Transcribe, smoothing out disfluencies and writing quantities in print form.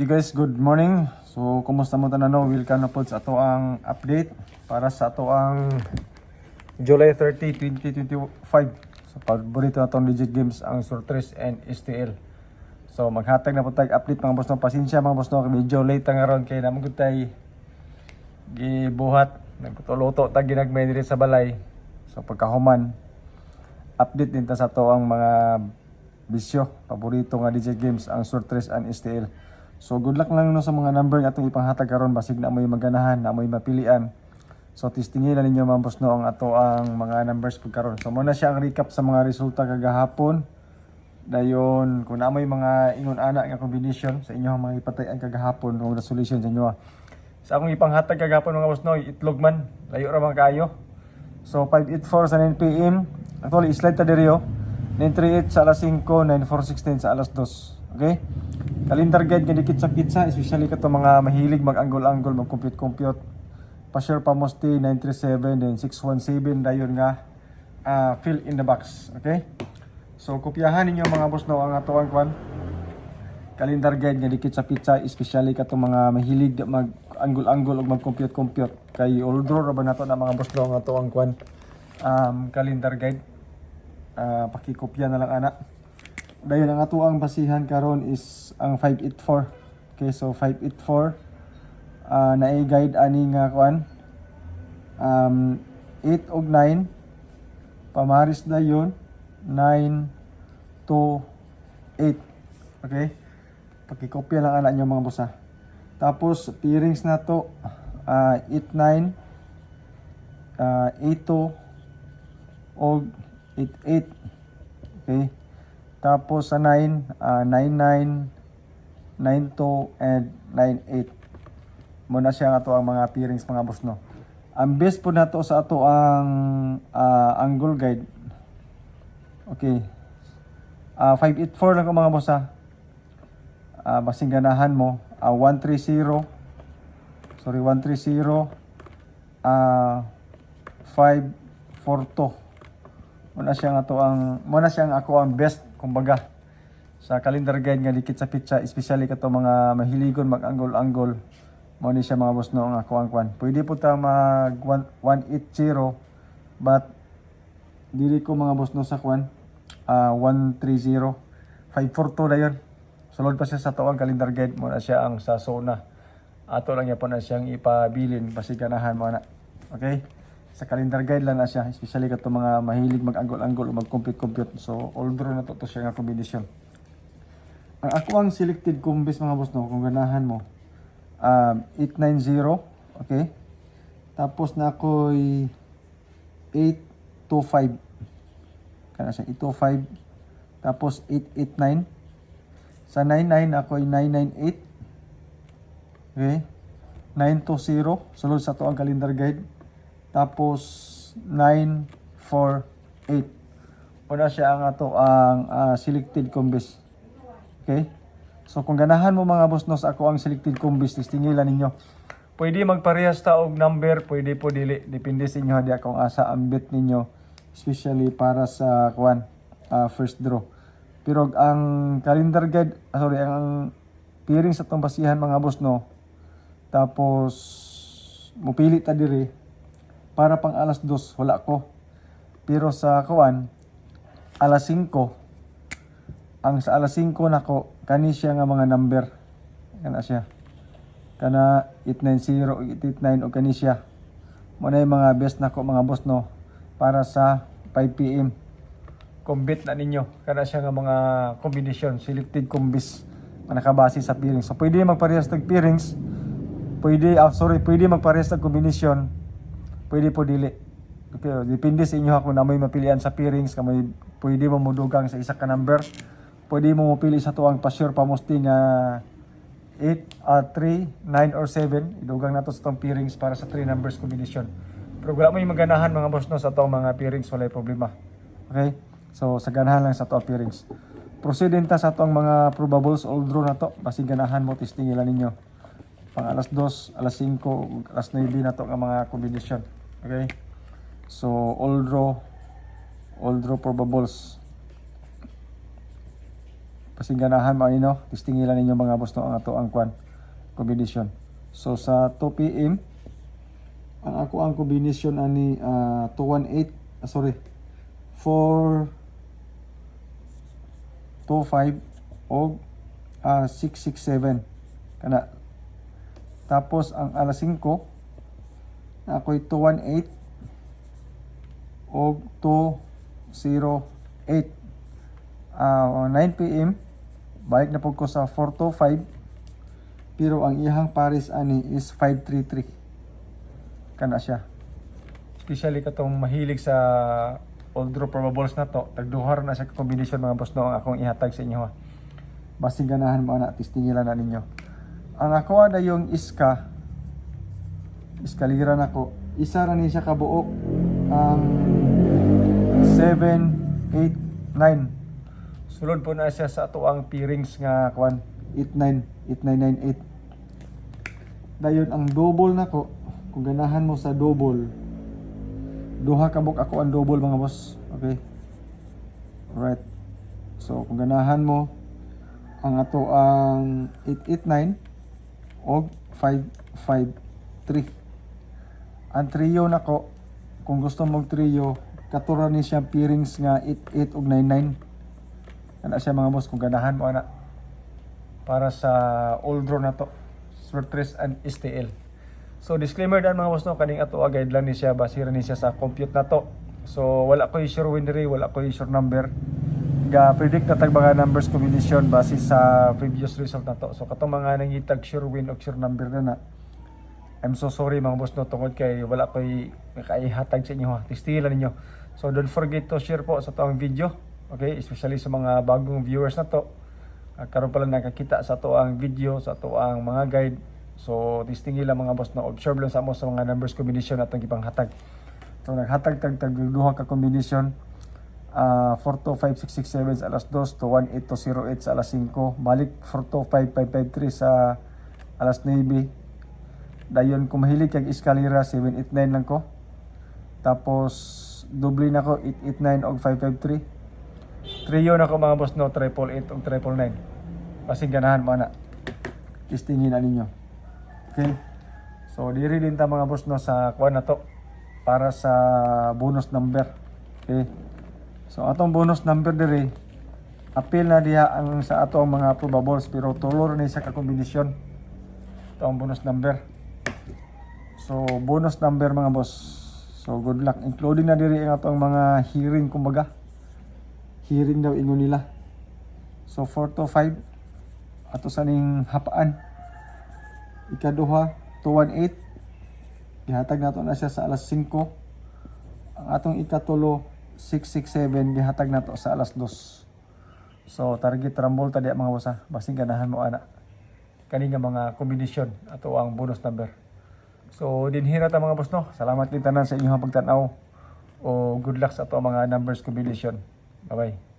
You guys, good morning. So, kumusta mo tanano? Welcome na po sa ato ang update para sa ato ang July 30, 2025. So, paborito na itong legit games ang Surtres and STL. So, maghatag na po tayo update mga boss no. Pasensya mga boss no, medyo late nga ron kaya naman ko tayo gibuhat. Nagkutuluto tayo ginagmay dito sa balay. So, pagkahuman, update din ta sa ato ang mga bisyo. Paborito nga legit games ang Surtres and STL. So good luck lang no sa mga number nga atong ipanghatag karon basig na amoy maganahan, na amoy mapilian. So testingilan ninyo mga boss no ang ato ang mga numbers pud karon. So muna siya ang recap sa mga resulta kagahapon. Dayon kung amoy mga ingon ana nga combination sa inyo mga ipatay-an kagahapon o resolution sa inyo. Sa akong ipanghatag kagahapon mga boss no, itlog man, layo ra man kaayo. So 584 sa 9 PM. Actually slide ta diri 938 sa alas 5, 9416 sa alas 2. Okay? Calendar guide nga dikit sa kitsa, especially kato mga mahilig mag-angle-angle, mag-compute-compute. Pa-share pa mosti 937 then 617 dayon nga fill in the box. Okay? So kopyahan ninyo mga boss no ang ato ang kwan. Calendar guide nga dikit sa kitsa, especially kato mga mahilig mag-angle-angle o mag-compute-compute. Kay oldro ra ba nato na mga boss no ang ato ang kwan calendar guide. Pakikopya na lang ana. Dayon ang ato ang basihan karon is ang 584. Okay, so 584 naay guide ani nga kuan 8 ug 9 pamaris dayon 9 to 8. Okay? Pakikopya lang ana nyo mga boss ha. Tapos pairings na to 89 82 og 88. Okay? Tapos sa 9, 99, 92, and 98. Muna siya nga to ang mga pairings mga boss no. Ang best po na to sa ato ang angle guide. Okay. 584 lang ko mga boss ha. Basing ganahan mo. 130. Sorry, 130. 542. Muna siya ako ang best kumbaga sa calendar guide nga dikit sa pitsa, especially kato mga mahiligon mag-angle-angle. Mo ni siya mga boss no ang ako ang kwan. Pwede po ta mag 180 but dili ko mga boss no sa kwan 130 542 dayon. Sulod pa siya sa tuang calendar guide mo na siya ang sa zona. Ato lang yapon na siyang ipabilin pasiganahan mo na. Okay? Sa calendar guide lang na siya, especially kato mga mahilig mag-angle-angle o mag-compute-compute. So, all draw na to siya nga combination. Ang ako ang selected combis mga boss no, kung ganahan mo, 890, okay? Tapos na ako'y 825. Kana siya, 825. Tapos 889. Sa 99 ako'y 998. Okay? 920, sulod sa to ang calendar guide. Tapos 948. Una siya ang ato ang selected combis. Okay? So kung ganahan mo mga boss no sa ako ang selected combis, tingilan ninyo. Pwede magparehas ta og number, pwede po dili, depende sa inyo hadi akong asa ang bet ninyo, especially para sa kwan first draw. Pero ang calendar guide, ang pairing sa tong basihan mga boss no. Tapos mupili ta diri para pang alas 2 wala ko. Pero sa kuan alas 5, ang sa alas 5 nako kani siya nga mga number. Kana siya. Kana 890, 889 o kani siya. Mo na yung mga best nako mga boss no para sa 5 PM. Combit na ninyo. Kana siya nga mga combination, selected combis na nakabase sa pairings. So pwede magparehas tag pairings. Pwede magparehas tag combination. Pwede po dili. Okay, depende sa inyo kung namoy mapilian sa pairings, kamay pwede mo mudugang sa isa ka number. Pwede mo mapili sa tuang pa-sure pa mosti nga 8, 3, 9 or 7. Idugang nato sa tuang pairings para sa 3 numbers combination. Pero wala mo yung maganahan mga boss no sa tuang mga pairings, wala problema. Okay? So sa ganahan lang sa tuang pairings. Proceed din ta sa tuang mga probables all draw na to. Basi ganahan mo testingilan ninyo. Pang alas 2, alas 5, alas 9 na to nga mga combination. Okay? So, all draw probables. Kasi ganahan mo ano, testingilan ninyo mga boss no ang ato ang kwan combination. So sa 2 PM ang ako ang combination ani 218 sorry 425 o 667 kana. Tapos ang alas 5 ako'y 218 o 208. 9 PM balik na po ko sa 425 pero ang iyang pares ani is 533 kana siya. Especially katong mahilig sa all draw probables na to, tagduhar na siya ka combination mga boss no ang akong ihatag sa inyo ha. Basing ganahan mo na testingilan na ninyo. Ang ako ada yung iskaliran ako. Isa ra ni siya kabuok ang 7 8 9. Sulod po na siya sa ato ang P-rings nga kwan 8998. Dayon ang double nako, kung ganahan mo sa double, duha ka book ako ang double mga boss. Okay. Alright. So kung ganahan mo ang ato ang 889 og 553. Ang trio nako, kung gusto mong trio, katura ni siya P-rings nga 88 og 99. Ana siya mga boss kung ganahan mo ana para sa all draw na to, Swertres and STL. So disclaimer dan mga boss no, kaning ato guide lang ni siya, basira ni siya sa compute na to. So wala ko sure winnery, wala ko sure number. Ga predict na tag mga numbers combination base sa previous result na to. So katong mga nangitag sure win o sure number na I'm so sorry mga boss no, tungod kay wala ko makaihatag sa inyo ha. Tistilan ninyo. So don't forget to share po sa tong video. Okay, especially sa mga bagong viewers na to. Karon pala nakakita sa to ang video, sa to ang mga guide. So, testingi lang mga boss na observe lang sa mo sa mga numbers combination atong ipanghatag. So, naghatag tag duha ka combination. 4 to 5 6 6 7 sa alas 2 to 1 8 to 0 8 sa alas 5. Balik 4 to 5 5 5 3 sa alas 9. Dayon kung mahilig kag eskalera 7 8 9 lang ko. Tapos doble na ko 8 8 9 og 5 5 3. Trio na ko mga boss no, 888 o 999. Kasing ganahan mo na. Testingin na ninyo. Okay. So diri din ta mga boss no sa kuan na to para sa bonus number. Okay. So atong bonus number diri appeal na diha ang sa atong mga probables pero tulor ni sa ka kombinasyon. Ito ang bonus number. So bonus number mga boss. So good luck, including na diri ang atong mga hearing kumbaga. Hearing daw ingon nila. So 4 to 5 ato sa ning hapaan. Ikaduha 218 gihatag nato na siya sa alas 5. Ang atong ikatulo 667 gihatag nato sa alas 2. So target rumble ta diya mga boss ha. Basing ganahan mo ana kani nga mga kombinasyon ato ang bonus number. So dinhira ta mga boss no. Salamat din tanan sa inyong pagtan-aw o good luck sa ato mga numbers combination. Bye-bye.